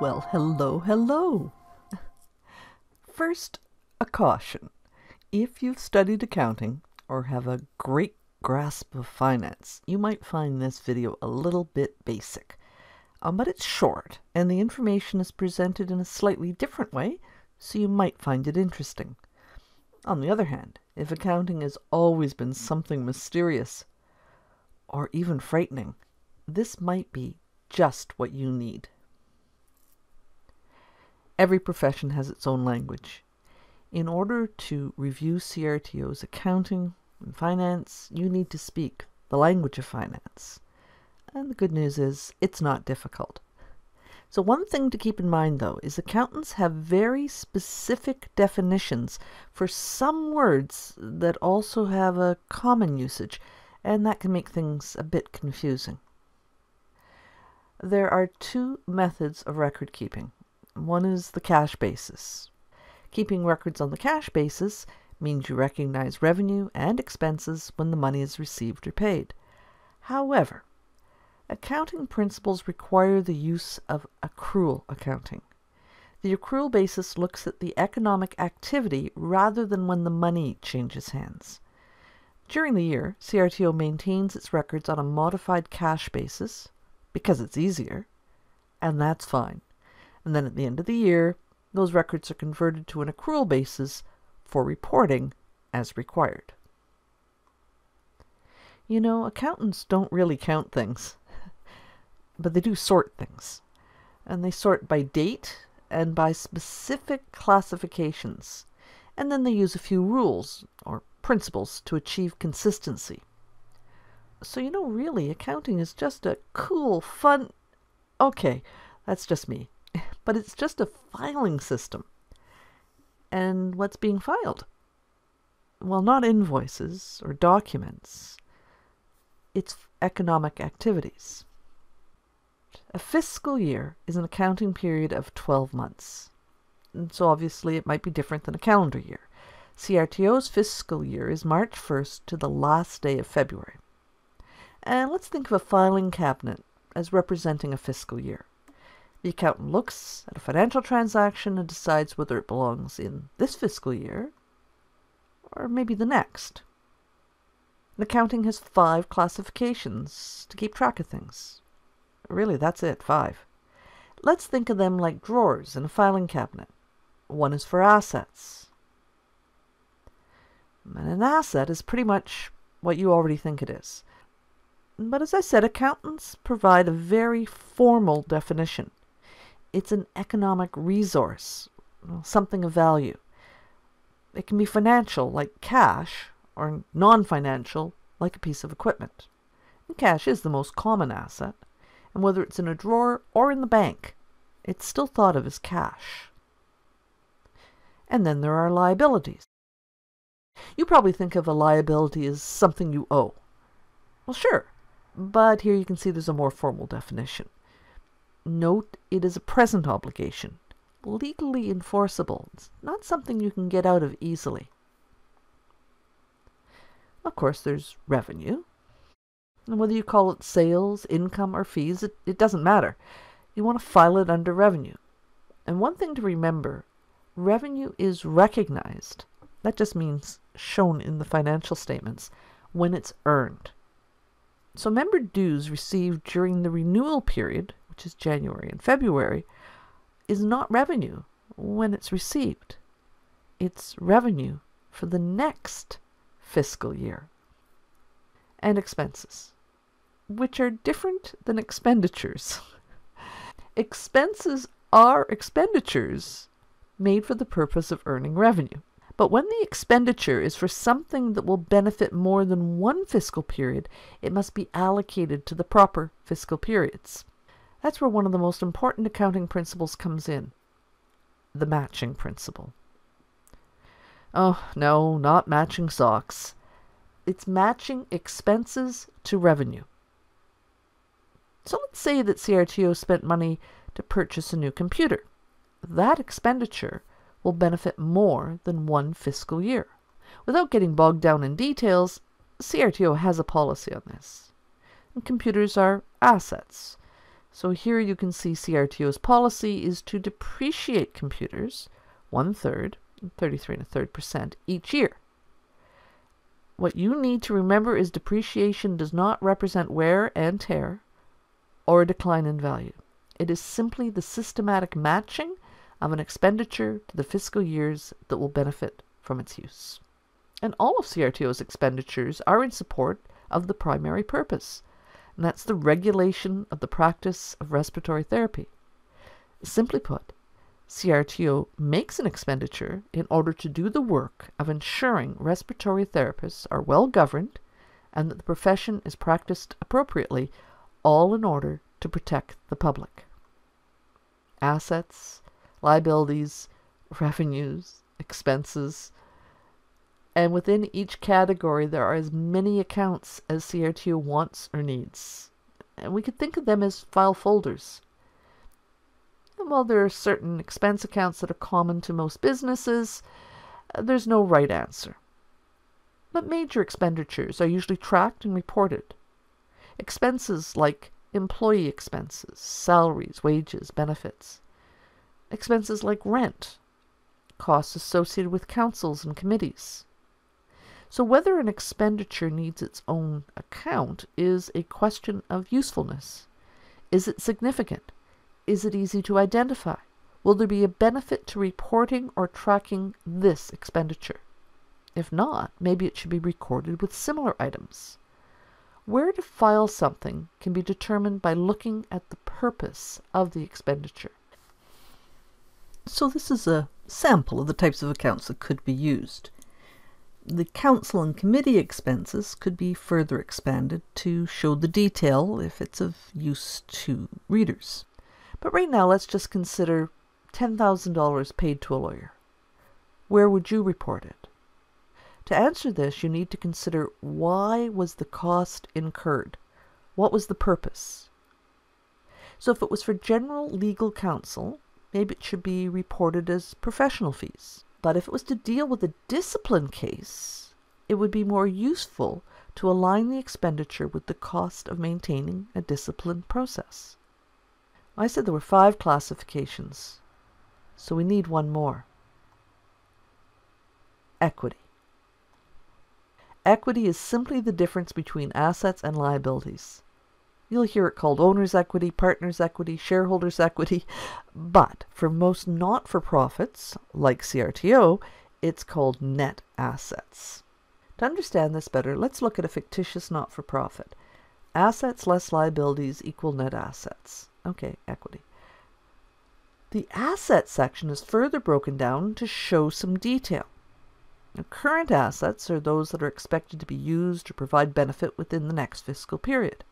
Well, hello. First, a caution. If you've studied accounting or have a great grasp of finance, you might find this video a little bit basic. But it's short, and the information is presented in a slightly different way, so you might find it interesting. On the other hand, if accounting has always been something mysterious or even frightening, this might be just what you need. Every profession has its own language. In order to review CRTO's accounting and finance, you need to speak the language of finance. And the good news is, it's not difficult. So one thing to keep in mind, though, is accountants have very specific definitions for some words that also have a common usage, and that can make things a bit confusing. There are two methods of record keeping. One is the cash basis. Keeping records on the cash basis means you recognize revenue and expenses when the money is received or paid. However, accounting principles require the use of accrual accounting. The accrual basis looks at the economic activity rather than when the money changes hands. During the year, CRTO maintains its records on a modified cash basis because it's easier, and that's fine. And then at the end of the year, those records are converted to an accrual basis for reporting as required. You know, accountants don't really count things, but they do sort things. And they sort by date and by specific classifications. And then they use a few rules or principles to achieve consistency. So, you know, really, accounting is just a cool, fun... Okay, that's just me. But it's just a filing system. And what's being filed? Well, not invoices or documents. It's economic activities. A fiscal year is an accounting period of 12 months. And so obviously it might be different than a calendar year. CRTO's fiscal year is March 1st to the last day of February. And let's think of a filing cabinet as representing a fiscal year. The accountant looks at a financial transaction and decides whether it belongs in this fiscal year or maybe the next. And accounting has 5 classifications to keep track of things. Really, that's it, 5. Let's think of them like drawers in a filing cabinet. One is for assets. And an asset is pretty much what you already think it is. But as I said, accountants provide a very formal definition. It's an economic resource, something of value. It can be financial, like cash, or non-financial, like a piece of equipment. And cash is the most common asset, and whether it's in a drawer or in the bank, it's still thought of as cash. And then there are liabilities. You probably think of a liability as something you owe. Well, sure, but here you can see there's a more formal definition. Note, it is a present obligation, legally enforceable. It's not something you can get out of easily. Of course, there's revenue. And whether you call it sales, income, or fees, it doesn't matter. You want to file it under revenue. And one thing to remember, revenue is recognized. That just means shown in the financial statements when it's earned. So member dues received during the renewal period, which is January and February, is not revenue when it's received. It's revenue for the next fiscal year. And expenses, which are different than expenditures. Expenses are expenditures made for the purpose of earning revenue. But when the expenditure is for something that will benefit more than one fiscal period, it must be allocated to the proper fiscal periods. That's where one of the most important accounting principles comes in, the matching principle. Oh, no, not matching socks. It's matching expenses to revenue. So let's say that CRTO spent money to purchase a new computer. That expenditure will benefit more than one fiscal year. Without getting bogged down in details, CRTO has a policy on this. And computers are assets. So here you can see CRTO's policy is to depreciate computers 1/3, 33 1/3% each year. What you need to remember is depreciation does not represent wear and tear or a decline in value. It is simply the systematic matching of an expenditure to the fiscal years that will benefit from its use. And all of CRTO's expenditures are in support of the primary purpose, and that's the regulation of the practice of respiratory therapy. Simply put, CRTO makes an expenditure in order to do the work of ensuring respiratory therapists are well governed and that the profession is practiced appropriately, all in order to protect the public. Assets, liabilities, revenues, expenses, and within each category there are as many accounts as CRTO wants or needs. And we could think of them as file folders. And while there are certain expense accounts that are common to most businesses, there's no right answer. But major expenditures are usually tracked and reported. Expenses like employee expenses, salaries, wages, benefits. Expenses like rent, costs associated with councils and committees. So whether an expenditure needs its own account is a question of usefulness. Is it significant? Is it easy to identify? Will there be a benefit to reporting or tracking this expenditure? If not, maybe it should be recorded with similar items. Where to file something can be determined by looking at the purpose of the expenditure. So this is a sample of the types of accounts that could be used. The council and committee expenses could be further expanded to show the detail if it's of use to readers. But right now, let's just consider $10,000 paid to a lawyer. Where would you report it? To answer this, you need to consider why was the cost incurred? What was the purpose? So if it was for general legal counsel, maybe it should be reported as professional fees. But if it was to deal with a discipline case, it would be more useful to align the expenditure with the cost of maintaining a discipline process. I said there were 5 classifications, so we need one more. Equity. Equity is simply the difference between assets and liabilities. You'll hear it called owner's equity, partner's equity, shareholder's equity, but for most not-for-profits, like CRTO, it's called net assets. To understand this better, let's look at a fictitious not-for-profit. Assets less liabilities equal net assets. Okay, equity. The assets section is further broken down to show some detail. Now, current assets are those that are expected to be used to provide benefit within the next fiscal period.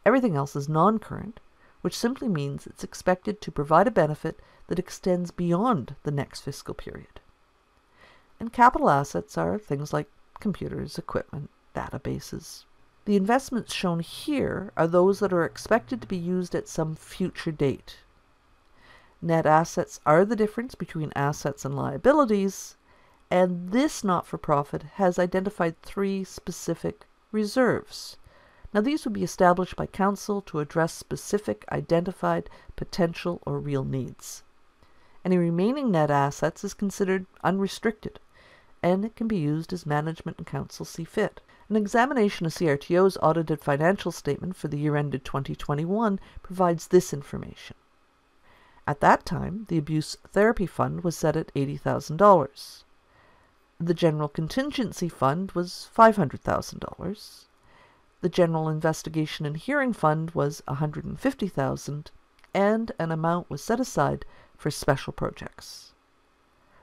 Everything else is non-current, which simply means it's expected to provide a benefit that extends beyond the next fiscal period. And capital assets are things like computers, equipment, databases. The investments shown here are those that are expected to be used at some future date. Net assets are the difference between assets and liabilities, and this not-for-profit has identified 3 specific reserves. Now, these would be established by council to address specific identified potential or real needs. Any remaining net assets is considered unrestricted, and it can be used as management and council see fit. An examination of CRTO's audited financial statement for the year ended 2021 provides this information. At that time, the Abuse Therapy Fund was set at $80,000. The General Contingency Fund was $500,000. The General Investigation and Hearing Fund was $150,000, and an amount was set aside for special projects.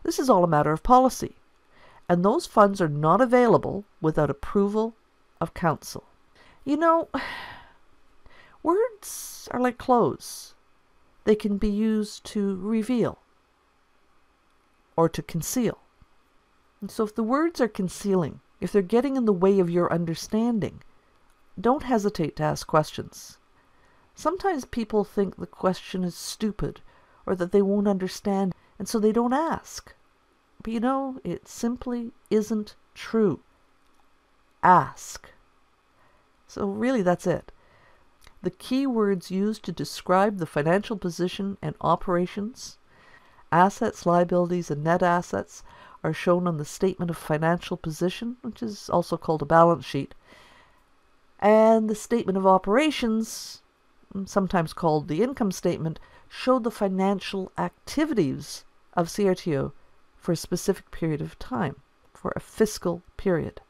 This is all a matter of policy, and those funds are not available without approval of council. You know, words are like clothes. They can be used to reveal or to conceal. And so if the words are concealing, if they're getting in the way of your understanding, don't hesitate to ask questions. Sometimes people think the question is stupid or that they won't understand, and so they don't ask. But you know, it simply isn't true. Ask. So really, that's it. The key words used to describe the financial position and operations, assets, liabilities, and net assets are shown on the statement of financial position, which is also called a balance sheet. And the statement of operations, sometimes called the income statement, show the financial activities of CRTO for a specific period of time, for a fiscal period.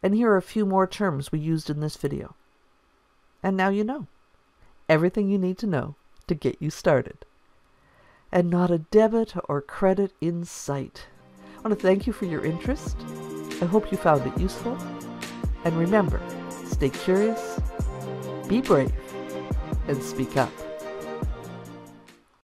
And here are a few more terms we used in this video. And now you know everything you need to know to get you started. And not a debit or credit in sight. I want to thank you for your interest. I hope you found it useful. And remember, stay curious, be brave, and speak up.